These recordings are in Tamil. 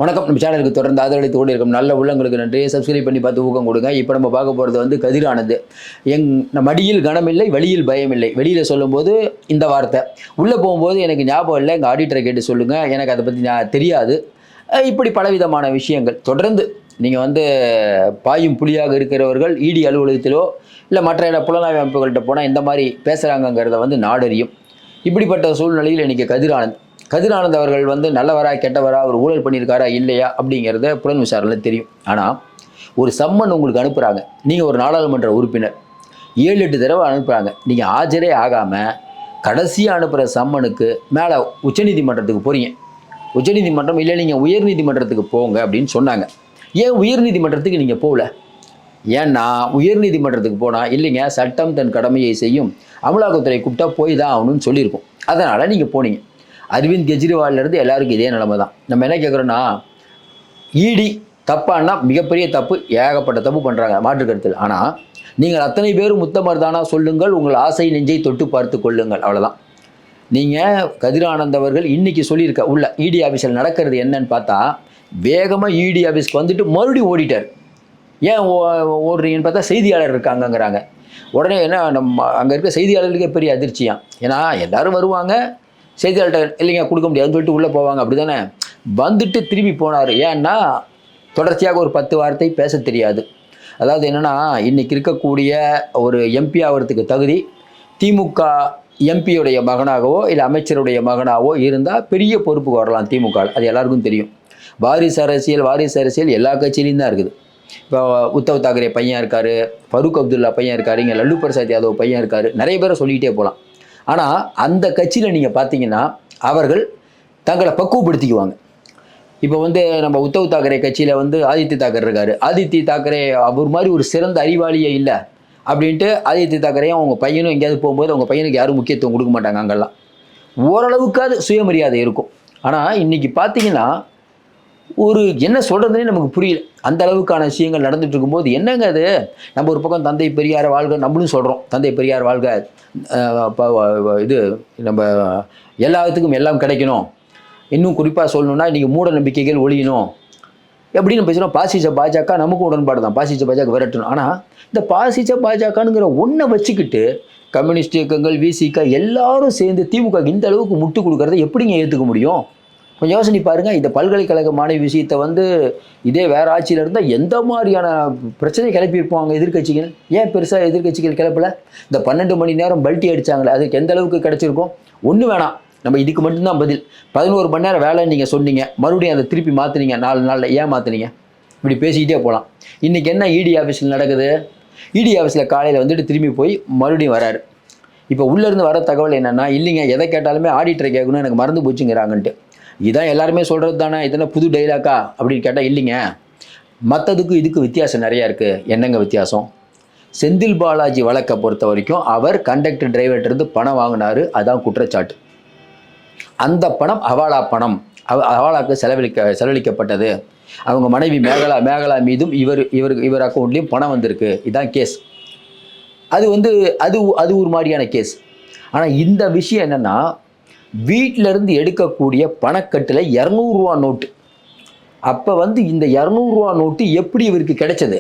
வணக்கம். நம்ம சேனலுக்கு தொடர்ந்து ஆதரவளித்து கொண்டு இருக்கும் நல்ல உள்ளங்களுக்கு நன்றி. சப்ஸ்கிரைப் பண்ணி பார்த்து ஊக்கம் கொடுங்க. இப்போ நம்ம பார்க்க போகிறது வந்து கதிரானது. மடியில் கனமில்லை, வழியில் பயமில்லை. வெளியில் சொல்லும்போது இந்த வார்த்தை, உள்ளே போகும்போது எனக்கு ஞாபகம் இல்லை, எங்கள் ஆடிட்டரை கேட்டு சொல்லுங்கள், எனக்கு அதை பற்றி தெரியாது. இப்படி பலவிதமான விஷயங்கள் தொடர்ந்து நீங்கள் வந்து பாயும் புலியாக இருக்கிறவர்கள் இடி அலுவலகத்திலோ இல்லை மற்ற இட புலனாய்வு அமைப்புகள்கிட்ட போனால் இந்த மாதிரி பேசுகிறாங்கங்கிறத வந்து நாடறியும். இப்படிப்பட்ட சூழ்நிலையில் இன்றைக்கி கதிரானந்த் அவர்கள் வந்து நல்லவரா கெட்டவரா, அவர் ஊழல் பண்ணியிருக்காரா இல்லையா அப்படிங்கிறத புலன் விசாரணையில் தெரியும். ஆனால் ஒரு சம்மன் உங்களுக்கு அனுப்புகிறாங்க, நீங்கள் ஒரு நாடாளுமன்ற உறுப்பினர் 7-8 தடவை அனுப்புகிறாங்க, நீங்கள் ஆஜரே ஆகாமல் கடைசியாக அனுப்புகிற சம்மனுக்கு மேலே உச்சநீதிமன்றத்துக்கு போகிறீங்க. உச்சநீதிமன்றம் இல்லை நீங்கள் உயர்நீதிமன்றத்துக்கு போங்க அப்படின்னு சொன்னாங்க. ஏன் உயர்நீதிமன்றத்துக்கு நீங்கள் போகல? ஏன்னா உயர்நீதிமன்றத்துக்கு போனால் இல்லைங்க சட்டம் தன் கடமையை செய்யும், அமலாக்கத்துறை கூப்பிட்டா போய் தான் ஆகணும்னு சொல்லியிருக்கோம். அதனால் நீங்கள் போனீங்க. அரவிந்த் கெஜ்ரிவால்லேருந்து எல்லாருக்கும் இதே நிலைமை தான். நம்ம என்ன கேட்குறோன்னா, இடி தப்பானா மிகப்பெரிய தப்பு, ஏகப்பட்ட தப்பு பண்ணுறாங்க, மாற்று கருத்தில். ஆனால் நீங்கள் அத்தனை பேரும் முத்தமர்தானா சொல்லுங்கள், உங்கள் ஆசை நெஞ்சை தொட்டு பார்த்து கொள்ளுங்கள், அவ்வளோதான். நீங்கள் கதிரானந்த் அவர்கள் இன்றைக்கி சொல்லியிருக்க உள்ள இடி ஆஃபீஸில் நடக்கிறது என்னன்னு பார்த்தா, வேகமாக இடி ஆஃபீஸ்க்கு வந்துட்டு மறுபடியும் ஓடிட்டார். ஏன் ஓடுறீங்கன்னு பார்த்தா செய்தியாளர் இருக்காங்கங்கிறாங்க. உடனே என்ன, நம்ம அங்கே இருக்க செய்தியாளர்களுக்கே பெரிய அதிர்ச்சியாம். ஏன்னா எல்லோரும் வருவாங்க, செய்தியாளர்கிட்ட இல்லைங்க கொடுக்க முடியாதுன்னு சொல்லிட்டு உள்ளே போவாங்க, அப்படி தானே. வந்துட்டு திரும்பி போனார். ஏன்னா தொடர்ச்சியாக ஒரு 10 வார்த்தை பேச தெரியாது. அதாவது என்னென்னா, இன்றைக்கி இருக்கக்கூடிய ஒரு எம்பி ஆகிறதுக்கு தகுதி திமுக எம்பியுடைய மகனாகவோ இல்லை அமைச்சருடைய மகனாகவோ இருந்தால் பெரிய பொறுப்புக்கு வரலாம் திமுக. அது எல்லாருக்கும் தெரியும். வாரிசு அரசியல் எல்லா கட்சியிலையும் தான் இருக்குது. இப்போ உத்தவ் தாக்கரே பையன் இருக்கார், ஃபரூக் அப்துல்லா பையன் இருக்கார், இங்கே லல்லு பிரசாத் யாதவ் பையன் இருக்கார், நிறைய பேரை சொல்லிக்கிட்டே போகலாம். ஆனால் அந்த கட்சியில் நீங்கள் பார்த்தீங்கன்னா அவர்கள் தங்களை பக்குவப்படுத்திக்குவாங்க. இப்போ வந்து நம்ம உத்தவ் தாக்கரே கட்சியில் வந்து ஆதித்ய தாக்கரே இருக்கார். ஆதித்ய தாக்கரே அவர் மாதிரி ஒரு சிறந்த அறிவாளியே இல்லை அப்படின்ட்டு ஆதித்ய தாக்கரையும் அவங்க பையனும் எங்கேயாவது போகும்போது அவங்க பையனுக்கு யாரும் முக்கியத்துவம் கொடுக்க மாட்டாங்க. அங்கெல்லாம் ஓரளவுக்காவது சுயமரியாதை இருக்கும். ஆனால் இன்றைக்கி பார்த்தீங்கன்னா ஒரு என்ன சொல்கிறதுனே நமக்கு புரியல. அந்த அளவுக்கான விஷயங்கள் நடந்துட்டு இருக்கும்போது என்னங்க அது, நம்ம ஒரு பக்கம் தந்தை பெரியார் வாழ்க நம்மளும் சொல்கிறோம், தந்தை பெரியார் வாழ்க, இது நம்ம எல்லாத்துக்கும் எல்லாம் கிடைக்கணும், இன்னும் குறிப்பாக சொல்லணும்னா இன்றைக்கி மூட நம்பிக்கைகள் ஒழியணும் எப்படின்னு பேசுகிறோம். பாசிச பாஜக நமக்கும் உடன்பாடு தான், பாசிச பாஜக விரட்டணும். ஆனால் இந்த பாசிச பாஜகனுங்கிற ஒன்றை வச்சுக்கிட்டு கம்யூனிஸ்ட் இயக்கங்கள் விசிக எல்லாரும் சேர்ந்து திமுக இந்த அளவுக்கு முட்டு கொடுக்கறத எப்படிங்க ஏற்றுக்க முடியும்? கொஞ்சம் யோசனை பாருங்கள். இந்த பல்கலைக்கழக மாணவி விஷயத்தை வந்து இதே வேறு ஆட்சியில் இருந்தால் எந்த மாதிரியான பிரச்சனை கிளப்பியிருப்பாங்க எதிர்கட்சிகள். ஏன் பெருசாக எதிர்கட்சிகள் கிளப்பலை? இந்த 12 மணி நேரம் பல்ட்டி அடித்தாங்களே, அதுக்கு எந்த அளவுக்கு கிடச்சிருக்கும்? ஒன்றும் வேணாம், நம்ம இதுக்கு மட்டும்தான் பதில். 11 மணி நேரம் வேலைன்னு நீங்கள் சொன்னீங்க, மறுபடியும் அதை திருப்பி மாற்றினீங்க 4 நாளில். ஏன் மாற்றினீங்க? இப்படி பேசிக்கிட்டே போகலாம். இன்றைக்கி என்ன இடி ஆஃபீஸில் நடக்குது? இடி ஆஃபீஸில் காலையில் வந்துட்டு திரும்பி போய் மறுபடியும் வராரு. இப்போ உள்ளேருந்து வர தகவல் என்னென்னா, இல்லைங்க எதை கேட்டாலுமே ஆடிட்டரை கேட்கணும், எனக்கு மறந்து போச்சுங்கிறாங்கன்ட்டு. இதான் எல்லாருமே சொல்கிறது தானே, இதெல்லாம் புது டைலாக்கா அப்படின்னு கேட்டால் இல்லைங்க, மற்றதுக்கும் இதுக்கு வித்தியாசம் நிறையா இருக்குது. என்னங்க வித்தியாசம்? செந்தில் பாலாஜி வழக்கை பொறுத்த வரைக்கும் அவர் கண்டக்டர் டிரைவர்கிட்டருந்து பணம் வாங்கினார், அதான் குற்றச்சாட்டு. அந்த பணம் ஹவாலா பணம், ஹவாலாக்கு செலவழிக்கப்பட்டது. அவங்க மனைவி மேகலா மீதும் இவர் அக்கௌண்ட்லேயும் பணம் வந்திருக்கு, இதுதான் கேஸ். அது வந்து அது ஒரு மாதிரியான கேஸ். ஆனால் இந்த விஷயம் என்னென்னா, வீட்டிலேருந்து எடுக்கக்கூடிய பணக்கட்டில் 200 ரூபா நோட்டு. அப்போ வந்து இந்த 200 ரூபா நோட்டு எப்படி இவருக்கு கிடைச்சது?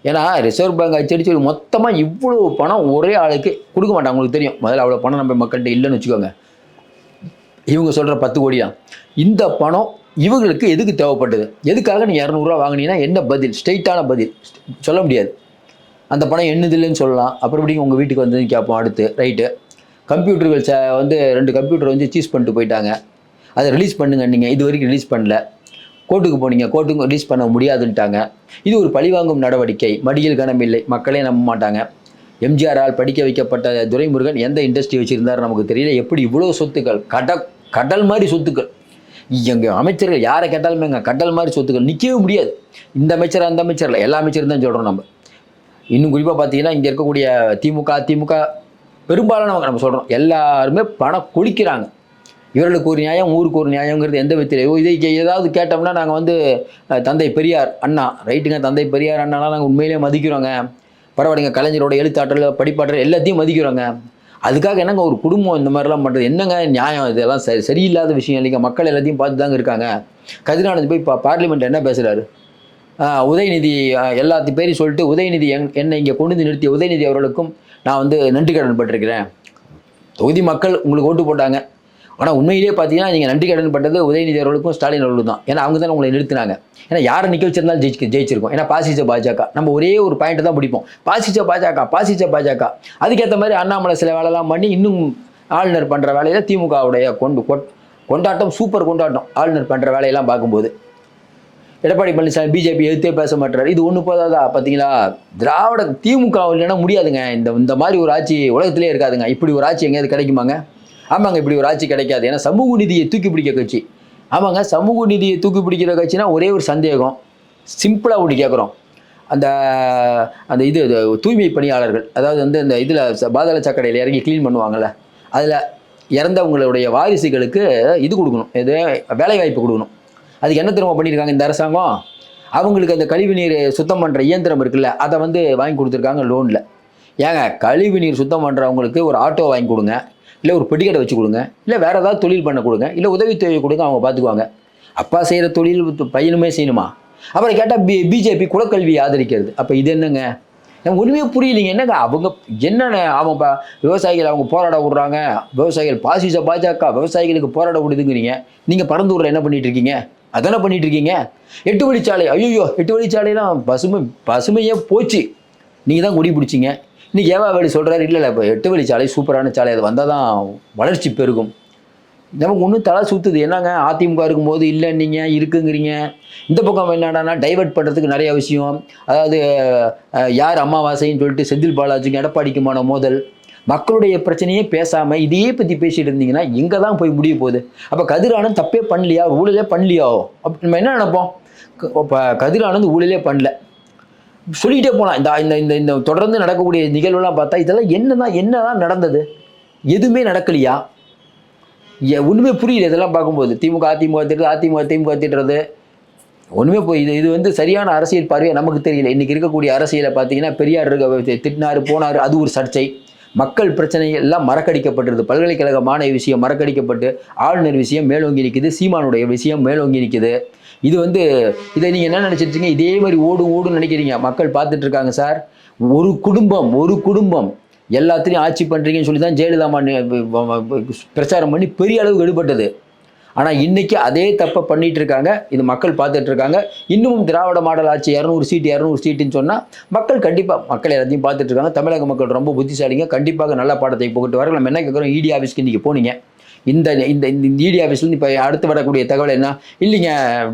ஏன்னா ரிசர்வ் பேங்க் அச்சடிச்சு மொத்தமாக இவ்வளோ பணம் ஒரே ஆளுக்கு கொடுக்க மாட்டாங்க. உங்களுக்கு தெரியும், முதல்ல அவ்வளோ பணம் நம்ம மக்கள்கிட்ட இல்லைன்னு வச்சுக்கோங்க. இவங்க சொல்கிற 10 கோடி தான். இந்த பணம் இவங்களுக்கு எதுக்கு தேவைப்பட்டது? எதுக்காக நீ 200 ரூபா வாங்கினீங்கன்னா என்ன பதில்? ஸ்ட்ரெயிட்டான பதில் சொல்ல முடியாது. அந்த பணம் என்னதில்லைன்னு சொல்லலாம். அப்புறம் எப்படிங்க உங்கள் வீட்டுக்கு வந்து கேட்போம். அடுத்து ரைட்டு, கம்ப்யூட்டர்கள் வந்து 2 கம்ப்யூட்டர் வந்து சீஸ் பண்ணிட்டு போயிட்டாங்க, அதை ரிலீஸ் பண்ணுங்க. நீங்கள் இது வரைக்கும் ரிலீஸ் பண்ணல, கோர்ட்டுக்கு போனீங்க, கோர்ட்டுக்கு ரிலீஸ் பண்ண முடியாதுன்ட்டாங்க. இது ஒரு பழிவாங்கும் நடவடிக்கை. மடியில் கனமில்லை, மக்களே நம்ப மாட்டாங்க. எம்ஜிஆரால் படிக்க வைக்கப்பட்ட துரைமுருகன் எந்த இண்டஸ்ட்ரி வச்சுருந்தார் நமக்கு தெரியல. எப்படி இவ்வளோ சொத்துக்கள், கடல் மாதிரி சொத்துக்கள். எங்கள் அமைச்சர்கள் யாரை கேட்டாலுமே எங்கள் கடல் மாதிரி சொத்துக்கள், நிற்கவே முடியாது. இந்த அமைச்சர் அந்த அமைச்சரில் எல்லா அமைச்சரும் தான் சொல்கிறோம் நம்ம. இன்னும் குறிப்பாக பார்த்தீங்கன்னா இங்கே இருக்கக்கூடிய திமுக பெரும்பாலானவங்க நம்ம சொல்கிறோம், எல்லாருமே பணம் குளிக்கிறாங்க. இவர்களுக்கு ஒரு நியாயம், ஊருக்கு ஒரு நியாயங்கிறது எந்த விதத்திலையோ. இதை ஏதாவது கேட்டோம்னா நாங்கள் வந்து தந்தை பெரியார் அண்ணா, ரைட்டுங்க, தந்தை பெரியார் அண்ணாலாம் நாங்கள் உண்மையிலேயே மதிக்கிறோங்க. பரவாயில்லைங்க, கலைஞரோட எழுத்தாற்றல் படிப்பாற்றல் எல்லாத்தையும் மதிக்கிறோங்க. அதுக்காக என்னங்க ஒரு குடும்பம் இந்த மாதிரிலாம் பண்ணுறது என்னங்க நியாயம்? இதெல்லாம் சரியில்லாத விஷயம் இல்லைங்க. மக்கள் எல்லாத்தையும் பார்த்து தாங்க இருக்காங்க. கதிரானந்த் போய் பார்லிமெண்ட் என்ன பேசுகிறாரு? உதயநிதி எல்லாத்தையும் பேரையும் சொல்லிட்டு உதயநிதி என்னை இங்கே கொண்டு வந்து நிறுத்திய உதயநிதி அவர்களுக்கும் நான் வந்து நன்றி கடன் பட்டிருக்கிறேன். தொகுதி மக்கள் உங்களுக்கு ஓட்டு போட்டாங்க. ஆனால் உண்மையிலேயே பார்த்தீங்கன்னா நீங்கள் நன்றி கடன் பட்டது உதயநிதி அவர்களுக்கும் ஸ்டாலின் அவர்களுக்கும் தான். ஏன்னா அவங்க தான் உங்களை நிறுத்தினாங்க. ஏன்னா யாரை நிற்க வச்சிருந்தாலும் ஜெயிச்சிருக்கோம். ஏன்னா பாசிச்ச பாஜக நம்ம ஒரே ஒரு பாயிண்ட் தான் பிடிப்போம். பாசிச்ச பாஜக அதுக்கேற்ற மாதிரி அண்ணாமலை சில வேலைலாம் பண்ணி இன்னும் ஆளுநர் பண்ணுற வேலையில் திமுகவுடைய கொண்டாட்டம் சூப்பர் கொண்டாட்டம். ஆளுநர் பண்ணுற வேலையெல்லாம் பார்க்கும்போது எடப்பாடி பழனிசாமி பிஜேபி எதிர்த்தே பேச மாட்டார். இது ஒன்று போதாதா? பார்த்தீங்களா, திராவிட திமுக இல்லைன்னா முடியாதுங்க. இந்த மாதிரி ஒரு ஆட்சி உலகத்திலே இருக்காதுங்க. இப்படி ஒரு ஆட்சி எங்கேயாவது கிடைக்குமாங்க? ஆமாங்க, இப்படி ஒரு ஆட்சி கிடைக்காது. ஏன்னா சமூக நீதியை தூக்கி பிடிக்க கட்சி. ஆமாங்க, சமூக நீதியை தூக்கி பிடிக்கிற கட்சினா ஒரே ஒரு சந்தேகம், சிம்பிளாக ஒன்று கேட்குறோம். அந்த அந்த இது தூய்மை பணியாளர்கள், அதாவது வந்து இந்த இதில் பாதாள சாக்கடையில் இறங்கி க்ளீன் பண்ணுவாங்கள்ல, அதில் இறந்தவங்களுடைய வாரிசுகளுக்கு இது கொடுக்கணும், இது வேலைவாய்ப்பு கொடுக்கணும். அதுக்கு என்ன திரும்ப பண்ணியிருக்காங்க இந்த அரசாங்கம்? அவங்களுக்கு அந்த கழிவு நீர் சுத்தம் பண்ணுற இயந்திரம் இருக்குல்ல, அதை வந்து வாங்கி கொடுத்துருக்காங்க லோனில். ஏங்க, கழிவு நீர் சுத்தம் பண்ணுறவங்களுக்கு ஒரு ஆட்டோ வாங்கி கொடுங்க, இல்லை ஒரு பெட்டிக்கடை வச்சு கொடுங்க, இல்லை வேறு ஏதாவது தொழில் பண்ண கொடுங்க, இல்லை உதவித்தொகை கொடுங்க, அவங்க பார்த்துக்குவாங்க. அப்பா செய்கிற தொழில் பையனுமே செய்யணுமா? அப்புறம் கேட்டால் பிஜேபி குலக்கல்வியை ஆதரிக்கிறது. அப்போ இது என்னங்க? எனக்கு ஒன்றுமே புரியலைங்க. என்னங்க அவங்க என்னென்ன அவன் விவசாயிகள் அவங்க போராட விடுறாங்க, விவசாயிகள் பாசிச பாஜக விவசாயிகளுக்கு போராட விடுதுங்கிறீங்க. நீங்கள் பரந்தூரில் என்ன பண்ணிட்டு இருக்கீங்க? அதானே பண்ணிட்டு இருக்கீங்க. 8 வழிச்சாலை, ஐயோ 8 வழிச்சாலையெல்லாம் பசுமையே போச்சு. நீங்கள் தான் குடி பிடிச்சிங்க. இன்றைக்கி ஏவாவேலு சொல்கிறாரு, இல்லை இப்போ 8 வழிச்சாலை சூப்பரான சாலை, அது வந்தால் தான் வளர்ச்சி பெருகும். நமக்கு ஒன்றும் தலை சுற்றுது. என்னங்க, அதிமுக இருக்கும்போது இல்லை நீங்கள் இருக்குங்கிறீங்க. இந்த பக்கம் என்னடானா டைவெர்ட் பண்ணுறதுக்கு நிறைய விஷயம். அதாவது யார் அமாவாசைன்னு சொல்லிட்டு செந்தில் பாலாஜிக்கு எடப்பாடிக்குமான மோதல். மக்களுடைய பிரச்சனையே பேசாமல் இதையே பற்றி பேசிகிட்டு இருந்தீங்கன்னா எங்கே தான் போய் முடிய போகுது? அப்போ கதிரானந்த் தப்பே பண்ணலையா, ஊழலே பண்ணலையோ? அப்படி நம்ம என்ன நினைப்போம்? இப்போ கதிரானந்த் ஊழலே பண்ணல சொல்லிகிட்டே போகலாம். இந்த தொடர்ந்து நடக்கக்கூடிய நிகழ்வுலாம் பார்த்தா இதெல்லாம் என்னதான் நடந்தது? எதுவுமே நடக்கலையா? ஒன்றுமே புரியல இதெல்லாம் பார்க்கும்போது. அதிமுக திட்டுறது ஒன்றுமே போய் இது வந்து சரியான அரசியல் பார்வையை நமக்கு தெரியல. இன்றைக்கி இருக்கக்கூடிய அரசியலை பார்த்தீங்கன்னா பெரியார் திட்டினார் போனார், அது ஒரு சர்ச்சை. மக்கள் பிரச்சனைகள் எல்லாம் மறக்கடிக்கப்பட்டிருது. பல்கலைக்கழக மாணவி விஷயம் மறக்கடிக்கப்பட்டு ஆளுநர் விஷயம் மேலோங்கி நிற்குது, சீமானுடைய விஷயம் மேலோங்கி நிற்குது. இது வந்து இதை நீங்கள் என்ன நினச்சிட்ருக்கீங்க? இதே மாதிரி ஓடுன்னு நினைக்கிறீங்க. மக்கள் பார்த்துட்டு இருக்காங்க சார். ஒரு குடும்பம் எல்லாத்துலேயும் ஆட்சி பண்ணுறீங்கன்னு சொல்லி தான் ஜெயலலிதா பிரச்சாரம் பண்ணி பெரிய அளவுக்கு எடுபட்டது. ஆனால் இன்றைக்கி அதே தப்பை பண்ணிகிட்டு இருக்காங்க. இது மக்கள் பார்த்துட்டு இருக்காங்க. இன்னமும் திராவிட மாடல் ஆட்சி 200 சீட்டுன்னு சொன்னால் மக்கள் எல்லாத்தையும் பார்த்துட்டு இருக்காங்க. தமிழக மக்கள் ரொம்ப புத்திசாலிங்க. கண்டிப்பாக நல்ல பாடத்தை போட்டு வர. நம்ம என்ன கேட்குறோம், இடி ஆஃபீஸ்க்கு இன்றைக்கி போனீங்க. இந்த இடி ஆஃபீஸ்லேருந்து இப்போ அடுத்து வரக்கூடிய தகவல் என்ன? இல்லைங்க,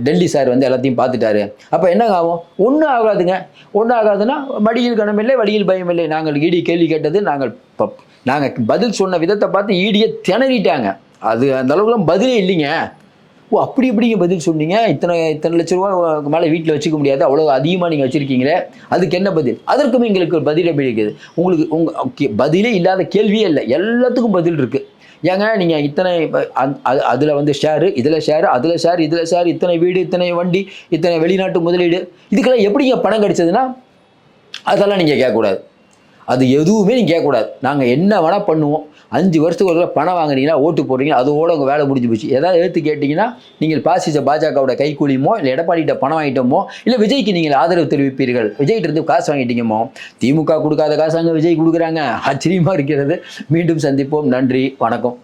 டெல்லி சார் வந்து எல்லாத்தையும் பார்த்துட்டாரு. அப்போ என்ன ஆகும்? ஒன்றும் ஆகாதுங்க. ஒன்றும் ஆகாதுன்னா மடியில் கனமில்லை வழியில் பயமில்லை. நாங்கள் இடி கேள்வி கேட்டது, நாங்கள் பதில் சொன்ன விதத்தை பார்த்து ஈடியை திணறிட்டாங்க. அது அந்த அளவுக்குலாம் பதிலே இல்லைங்க. அப்படி எப்படிங்க பதில் சொன்னீங்க? இத்தனை லட்ச ரூபா மேலே வீட்டில் வச்சுக்க முடியாது, அவ்வளோ அதிகமாக நீங்கள் வச்சுருக்கீங்களே, அதுக்கு என்ன பதில்? அதற்கும் எங்களுக்கு ஒரு பதில் எப்படி இருக்குது? உங்களுக்கு பதிலே இல்லாத கேள்வியே இல்லை, எல்லாத்துக்கும் பதில் இருக்குது. ஏங்க நீங்கள் இத்தனை அதில் வந்து ஷேரு, இதில் ஷேரு, அதில் ஷேர், இதில் ஷேர், இத்தனை வீடு, இத்தனை வண்டி, இத்தனை வெளிநாட்டு முதலீடு, இதுக்கெல்லாம் எப்படிங்க பணம் கிடைச்சதுன்னா அதெல்லாம் நீங்கள் கேட்கக்கூடாது. அது எதுவுமே நீங்கள் கேட்கக்கூடாது. நாங்கள் என்ன வேணால் பண்ணுவோம். 5 வருஷத்துக்கு ஒரு பணம் வாங்குறீங்களா, ஓட்டு போடுறீங்களா, அதோட உங்கள் வேலை முடிஞ்சு போச்சு. ஏதாவது எடுத்து கேட்டிங்கன்னா நீங்கள் பாசிச பாஜகவோட கைக்கூலியுமோ, இல்லை எடப்பாடிகிட்ட பணம் வாங்கிட்டோமோ, இல்லை விஜய்க்கு நீங்கள் ஆதரவு தெரிவிப்பீர்கள், விஜய்கிட்ட இருந்து காசு வாங்கிட்டீங்கமோ. திமுக கொடுக்காத காசு அங்கே விஜய் கொடுக்குறாங்க. ஆச்சரியமாக இருக்கிறது. மீண்டும் சந்திப்போம். நன்றி, வணக்கம்.